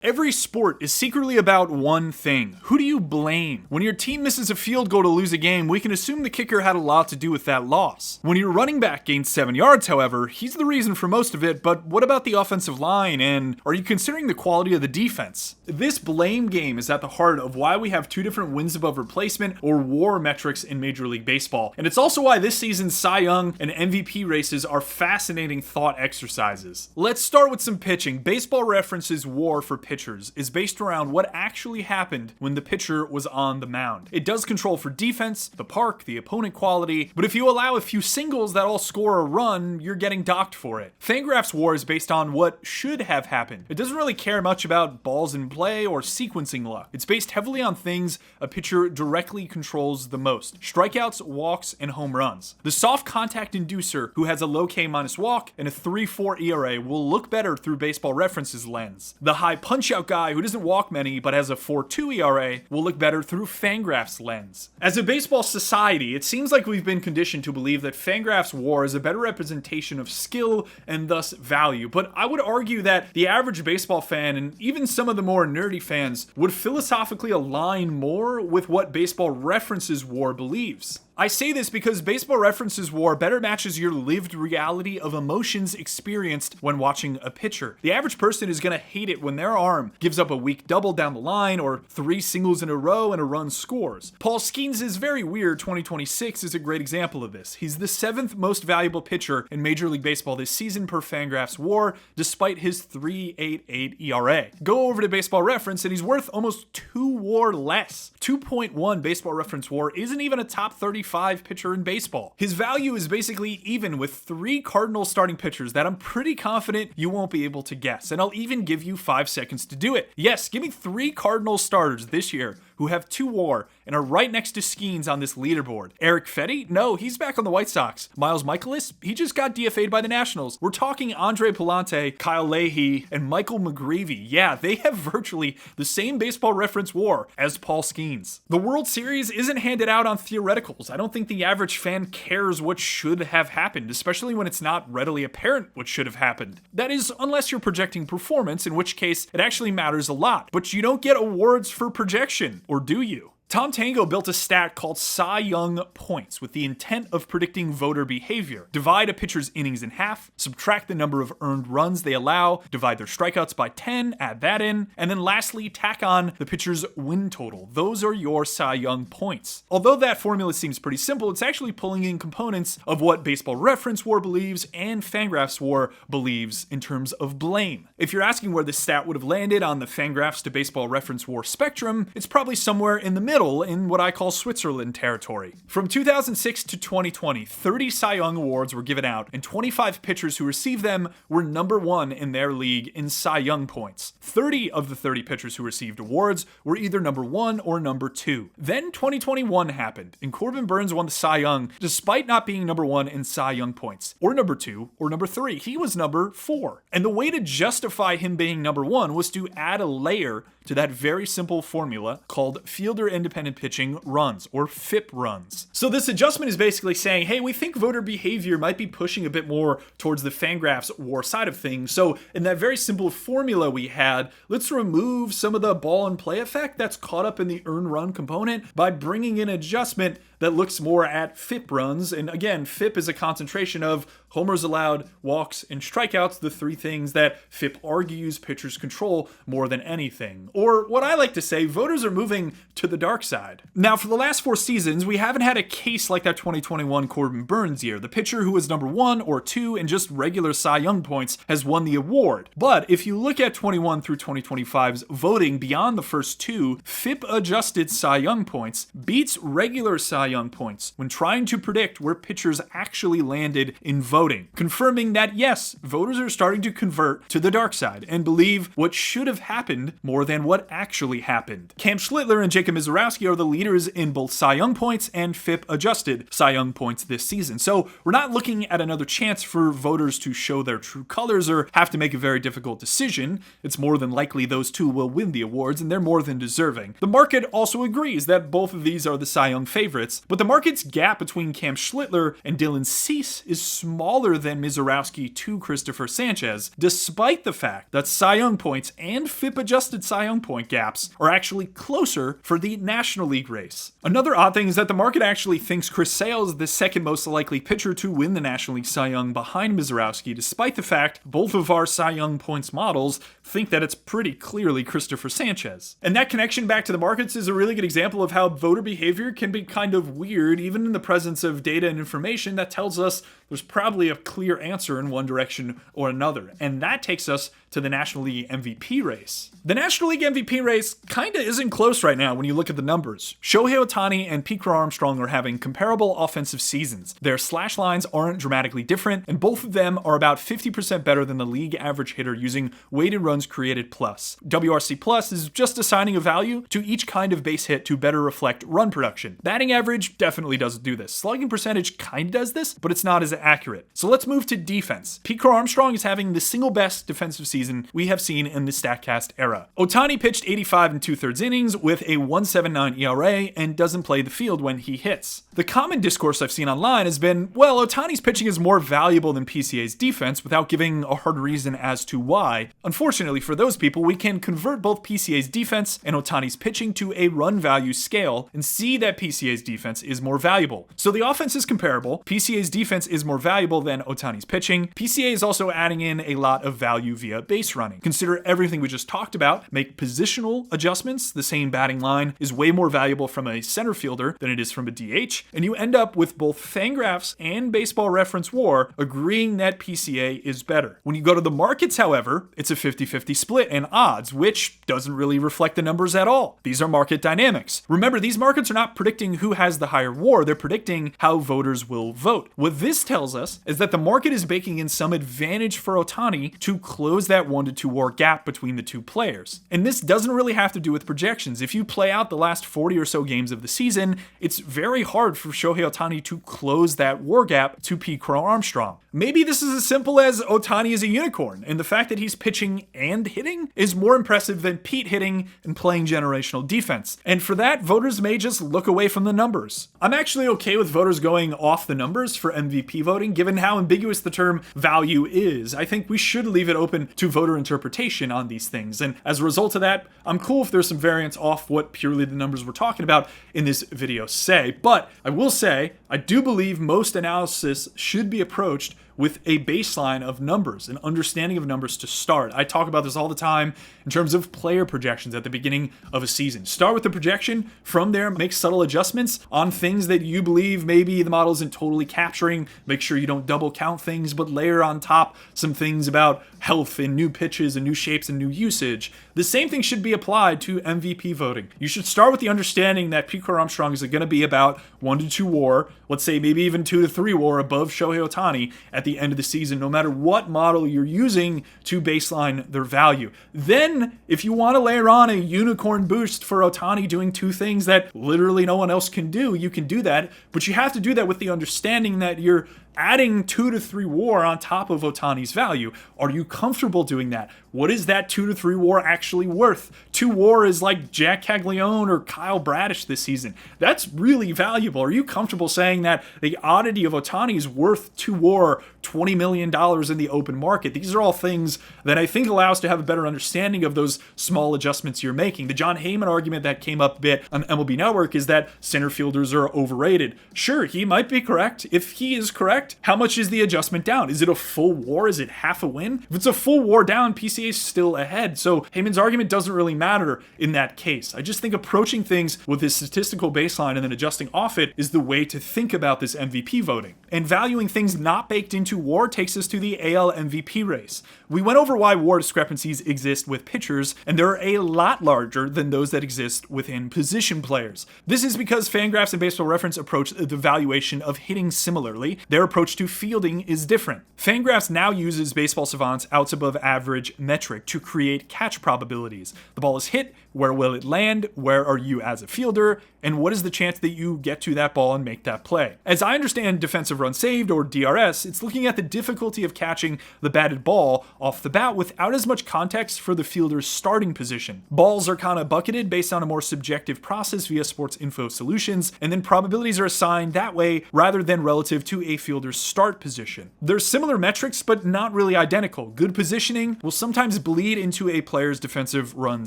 Every sport is secretly about one thing. Who do you blame? When your team misses a field goal to lose a game, we can assume the kicker had a lot to do with that loss. When your running back gains 7 yards, however, he's the reason for most of it, but what about the offensive line, and are you considering the quality of the defense? This blame game is at the heart of why we have two different wins above replacement, or WAR metrics in Major League Baseball, and it's also why this season's Cy Young and MVP races are fascinating thought exercises. Let's start with some pitching. Baseball Reference's WAR for pitchers is based around what actually happened when the pitcher was on the mound. It does control for defense, the park, the opponent quality, but if you allow a few singles that all score a run, you're getting docked for it. FanGraphs WAR is based on what should have happened. It doesn't really care much about balls in play or sequencing luck. It's based heavily on things a pitcher directly controls the most: strikeouts, walks, and home runs. The soft contact inducer, who has a low K- walk and a 3.4 ERA, will look better through Baseball Reference's lens. The high punch-out guy who doesn't walk many but has a 4.2 ERA will look better through FanGraphs' lens. As a baseball society, it seems like we've been conditioned to believe that FanGraphs WAR is a better representation of skill and thus value, but I would argue that the average baseball fan, and even some of the more nerdy fans, would philosophically align more with what Baseball Reference's WAR believes. I say this because Baseball Reference's WAR better matches your lived reality of emotions experienced when watching a pitcher. The average person is going to hate it when their arm gives up a weak double down the line or 3 singles in a row and a run scores. Paul Skenes' very weird 2026 is a great example of this. He's the 7th most valuable pitcher in Major League Baseball this season per FanGraphs WAR, despite his 3.88 ERA. Go over to Baseball Reference and he's worth almost 2 WAR less. 2.1 Baseball Reference WAR isn't even a top 35 pitcher in baseball. His value is basically even with 3 Cardinals starting pitchers that I'm pretty confident you won't be able to guess, and I'll even give you 5 seconds to do it. Yes, give me 3 Cardinals starters this year who have 2 WAR and are right next to Skenes on this leaderboard. Erick Fedde? No, he's back on the White Sox. Miles Michaelis? He just got DFA'd by the Nationals. We're talking Andre Pallante, Cal Leahy, and Michael McGreevy. Yeah, they have virtually the same Baseball Reference WAR as Paul Skenes. The World Series isn't handed out on theoreticals. I don't think the average fan cares what should have happened, especially when it's not readily apparent what should have happened. That is, unless you're projecting performance, in which case it actually matters a lot. But you don't get awards for projection, or do you? Tom Tango built a stat called Cy Young points with the intent of predicting voter behavior. Divide a pitcher's innings in half, subtract the number of earned runs they allow, divide their strikeouts by 10, add that in, and then lastly tack on the pitcher's win total. Those are your Cy Young points. Although that formula seems pretty simple, it's actually pulling in components of what Baseball Reference WAR believes and FanGraphs WAR believes in terms of blame. If you're asking where this stat would have landed on the FanGraphs to Baseball Reference WAR spectrum, it's probably somewhere in the middle, in what I call Switzerland territory. From 2006 to 2020, 30 Cy Young awards were given out, and 25 pitchers who received them were number 1 in their league in Cy Young points. 30 of the 30 pitchers who received awards were either number 1 or number 2. Then 2021 happened, and Corbin Burnes won the Cy Young despite not being number 1 in Cy Young points, or number 2, or number 3. He was number 4. And the way to justify him being number 1 was to add a layer to that very simple formula called fielder independent pitching runs, or FIP runs. So this adjustment is basically saying, hey, we think voter behavior might be pushing a bit more towards the FanGraphs WAR side of things. So in that very simple formula we had, let's remove some of the ball and play effect that's caught up in the earned run component by bringing in an adjustment that looks more at FIP runs. And again, FIP is a concentration of homers allowed, walks, and strikeouts, the 3 things that FIP argues pitchers control more than anything. Or what I like to say, voters are moving to the dark side. Now, for the last 4 seasons, we haven't had a case like that 2021 Corbin Burnes year. The pitcher who was number 1 or 2 in just regular Cy Young points has won the award. But if you look at 21 through 2025's voting beyond the first 2, FIP adjusted Cy Young points beats regular Cy Young points when trying to predict where pitchers actually landed in voting, confirming that yes, voters are starting to convert to the dark side and believe what should have happened more than what actually happened. Cam Schlittler and Jacob Mizorowski are the leaders in both Cy Young points and FIP adjusted Cy Young points this season. So we're not looking at another chance for voters to show their true colors or have to make a very difficult decision. It's more than likely those 2 will win the awards, and they're more than deserving. The market also agrees that both of these are the Cy Young favorites, Sanchez, but the market's gap between Cam Schlittler and Dylan Cease is smaller than Misiorowski to Christopher Sanchez, despite the fact that Cy Young points and FIP-adjusted Cy Young point gaps are actually closer for the National League race. Another odd thing is that the market actually thinks Chris Sale is the second most likely pitcher to win the National League Cy Young behind Misiorowski, despite the fact both of our Cy Young points models think that it's pretty clearly Christopher Sanchez. And that connection back to the markets is a really good example of how voter behavior can be kind of weird, even in the presence of data and information that tells us there's probably a clear answer in one direction or another. And that takes us to the National League MVP race. The National League MVP race kinda isn't close right now when you look at the numbers. Shohei Ohtani and Crow-Armstrong are having comparable offensive seasons. Their slash lines aren't dramatically different, and both of them are about 50% better than the league average hitter using weighted runs created plus. WRC plus is just assigning a value to each kind of base hit to better reflect run production. Batting average definitely doesn't do this. Slugging percentage kinda does this, but it's not as accurate. So let's move to defense. Crow-Armstrong is having the single best defensive season we have seen in the StatCast era. Ohtani pitched 85 2/3 innings with a 1.79 ERA and doesn't play the field when he hits. The common discourse I've seen online has been, well, Ohtani's pitching is more valuable than PCA's defense without giving a hard reason as to why. Unfortunately for those people, we can convert both PCA's defense and Ohtani's pitching to a run value scale and see that PCA's defense is more valuable. So the offense is comparable. PCA's defense is more valuable than Ohtani's pitching. PCA is also adding in a lot of value via base running. Consider everything we just talked about, make positional adjustments. The same batting line is way more valuable from a center fielder than it is from a DH, and you end up with both FanGraphs and Baseball Reference WAR agreeing that PCA is better. When you go to the markets, however, it's a 50-50 split in odds, which doesn't really reflect the numbers at all. These are market dynamics. Remember, these markets are not predicting who has the higher WAR, they're predicting how voters will vote. What this tells us is that the market is baking in some advantage for Ohtani to close that 1-2 WAR gap between the two players. And this doesn't really have to do with projections. If you play out the last 40 or so games of the season, it's very hard for Shohei Ohtani to close that WAR gap to Crow-Armstrong. Maybe this is as simple as Ohtani is a unicorn, and the fact that he's pitching and hitting is more impressive than Pete hitting and playing generational defense. And for that, voters may just look away from the numbers. I'm actually okay with voters going off the numbers for MVP voting, given how ambiguous the term value is. I think we should leave it open to voter interpretation on these things. And as a result of that, I'm cool if there's some variance off what purely the numbers we're talking about in this video say. But I will say, I do believe most analysis should be approached with a baseline of numbers, an understanding of numbers to start. I talk about this all the time in terms of player projections at the beginning of a season. Start with the projection, from there make subtle adjustments on things that you believe maybe the model isn't totally capturing. Make sure you don't double count things, but layer on top some things about health and new pitches and new shapes and new usage. The same thing should be applied to MVP voting. You should start with the understanding that Crow-Armstrong is going to be about 1-2 WAR, let's say maybe even 2-3 WAR above Shohei Ohtani at the end of the season, no matter what model you're using to baseline their value. Then, if you want to layer on a unicorn boost for Ohtani doing two things that literally no one else can do, you can do that, but you have to do that with the understanding that you're adding 2-3 WAR on top of Ohtani's value. Are you comfortable doing that? What is that 2-3 WAR actually worth? 2 WAR is like Jack Caglione or Kyle Bradish this season. That's really valuable. Are you comfortable saying that the oddity of Ohtani is worth 2 WAR, $20 million in the open market? These are all things that I think allow us to have a better understanding of those small adjustments you're making. The John Heyman argument that came up a bit on MLB Network is that center fielders are overrated. Sure, he might be correct. If he is correct, how much is the adjustment down? Is it a full WAR? Is it half a win? If it's a full WAR down, PCA is still ahead. So Heyman's argument doesn't really matter in that case. I just think approaching things with this statistical baseline and then adjusting off it is the way to think about this MVP voting. And valuing things not baked into WAR takes us to the AL MVP race. We went over why WAR discrepancies exist with pitchers, and they're a lot larger than those that exist within position players. This is because FanGraphs and Baseball Reference approach the valuation of hitting similarly. Their approach to fielding is different. FanGraphs now uses Baseball Savant's outs above average metric to create catch probabilities. The ball is hit, where will it land, where are you as a fielder, and what is the chance that you get to that ball and make that play. As I understand defensive run saved, or DRS, it's looking at the difficulty of catching the batted ball off the bat without as much context for the fielder's starting position. Balls are kind of bucketed based on a more subjective process via Sports Info Solutions, and then probabilities are assigned that way rather than relative to a fielder's start position. There's similar metrics, but not really identical. Good positioning will sometimes bleed into a player's defensive run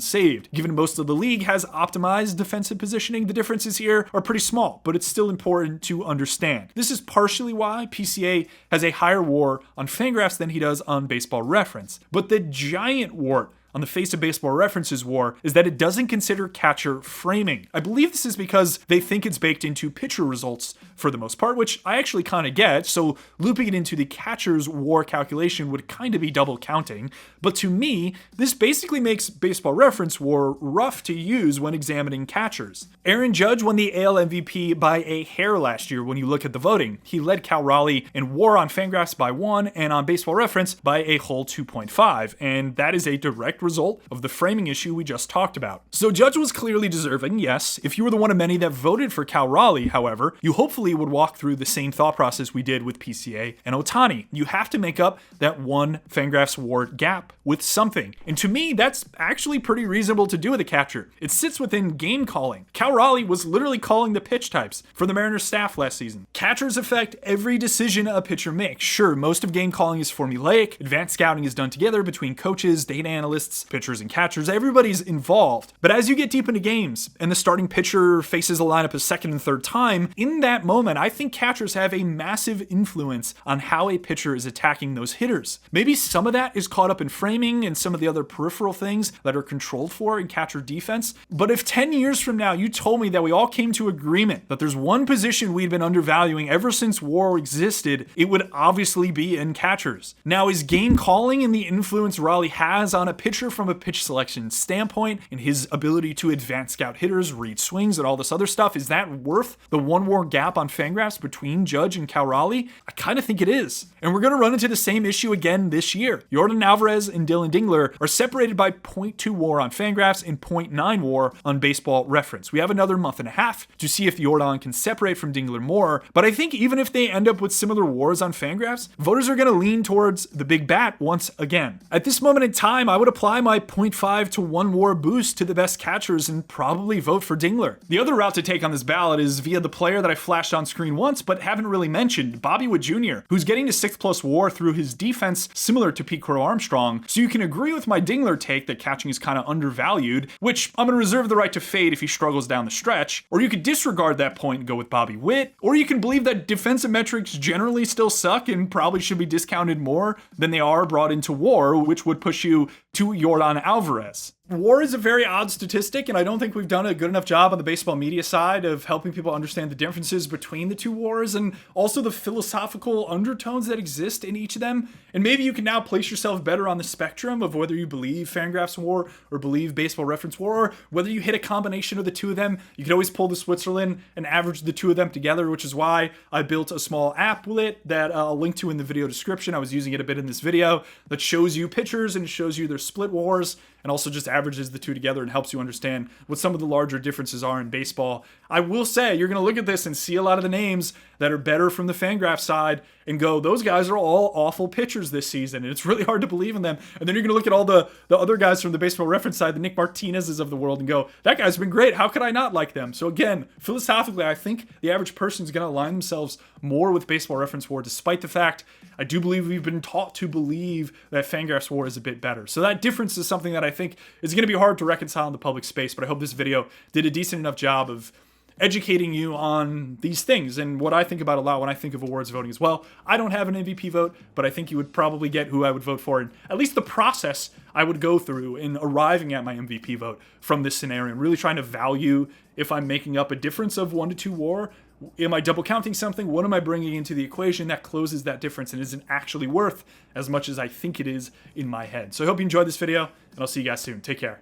saved. Given most of the league has optimized defensive positioning, the differences here are pretty small, but it's still important to understand. This is partially why PCA has a higher WAR on FanGraphs than he does on Baseball Reference. But the giant wart on the face of Baseball Reference's WAR is that it doesn't consider catcher framing. I believe this is because they think it's baked into pitcher results for the most part, which I actually kind of get, so looping it into the catcher's WAR calculation would kind of be double counting. But to me, this basically makes Baseball Reference WAR rough to use when examining catchers. Aaron Judge won the AL MVP by a hair last year when you look at the voting. He led Cal Raleigh in WAR on FanGraphs by 1 and on Baseball Reference by a whole 2.5, and that is a direct result of the framing issue we just talked about. So Judge was clearly deserving, yes. If you were the one of many that voted for Cal Raleigh, however, you hopefully would walk through the same thought process we did with PCA and Ohtani. You have to make up that one FanGraphs WAR gap with something. And to me, that's actually pretty reasonable to do with a catcher. It sits within game calling. Cal Raleigh was literally calling the pitch types for the Mariners staff last season. Catchers affect every decision a pitcher makes. Sure, most of game calling is formulaic. Advanced scouting is done together between coaches, data analysts, pitchers and catchers. Everybody's involved. But as you get deep into games and the starting pitcher faces a lineup a second and third time, in that moment, I think catchers have a massive influence on how a pitcher is attacking those hitters. Maybe some of that is caught up in framing and some of the other peripheral things that are controlled for in catcher defense. But if 10 years from now you told me that we all came to agreement that there's one position we'd been undervaluing ever since WAR existed, it would obviously be in catchers. Now, is game calling and the influence Raleigh has on a pitcher from a pitch selection standpoint and his ability to advance scout hitters, read swings, and all this other stuff, is that worth the one WAR gap on FanGraphs between Judge and Cal Raleigh? I kind of think it is. And we're going to run into the same issue again this year. Yordan Alvarez and Dylan Dingler are separated by 0.2 WAR on FanGraphs and 0.9 WAR on Baseball Reference. We have another month and a half to see if Yordan can separate from Dingler more, but I think even if they end up with similar WARs on FanGraphs, voters are going to lean towards the big bat once again. At this moment in time, I would apply my 0.5 to 1 WAR boost to the best catchers and probably vote for Dingler. The other route to take on this ballot is via the player that I flashed on screen once but haven't really mentioned, Bobby Witt Jr., who's getting to 6+ WAR through his defense similar to Pete Crow-Armstrong. So you can agree with my Dingler take that catching is kind of undervalued, which I'm going to reserve the right to fade if he struggles down the stretch, or you could disregard that point and go with Bobby Witt, or you can believe that defensive metrics generally still suck and probably should be discounted more than they are brought into WAR, which would push you to Yordan Alvarez. WAR is a very odd statistic, and I don't think we've done a good enough job on the baseball media side of helping people understand the differences between the two WARs and also the philosophical undertones that exist in each of them. And maybe you can now place yourself better on the spectrum of whether you believe FanGraphs WAR or believe Baseball Reference WAR, or whether you hit a combination of the two of them. You can always pull the Switzerland and average the two of them together, which is why I built a small applet that I'll link to in the video description. I was using it a bit in this video that shows you pitchers and shows you their split WARs, and also just averages the two together and helps you understand what some of the larger differences are in baseball. I will say, you're going to look at this and see a lot of the names that are better from the FanGraphs side and go, those guys are all awful pitchers this season, and it's really hard to believe in them. And then you're going to look at all the other guys from the Baseball Reference side, the Nick Martinez's of the world, and go, that guy's been great. How could I not like them? So again, philosophically, I think the average person is going to align themselves more with Baseball Reference WAR, despite the fact I do believe we've been taught to believe that FanGraphs WAR is a bit better. So that difference is something that I think is going to be hard to reconcile in the public space, but I hope this video did a decent enough job of educating you on these things and what I think about a lot when I think of awards voting as well. I don't have an MVP vote, but I think you would probably get who I would vote for, and at least the process I would go through in arriving at my MVP vote from this scenario, and really trying to value if I'm making up a difference of 1 to 2 WAR. Am I double counting something? What am I bringing into the equation that closes that difference and isn't actually worth as much as I think it is in my head? So I hope you enjoyed this video, and I'll see you guys soon. Take care.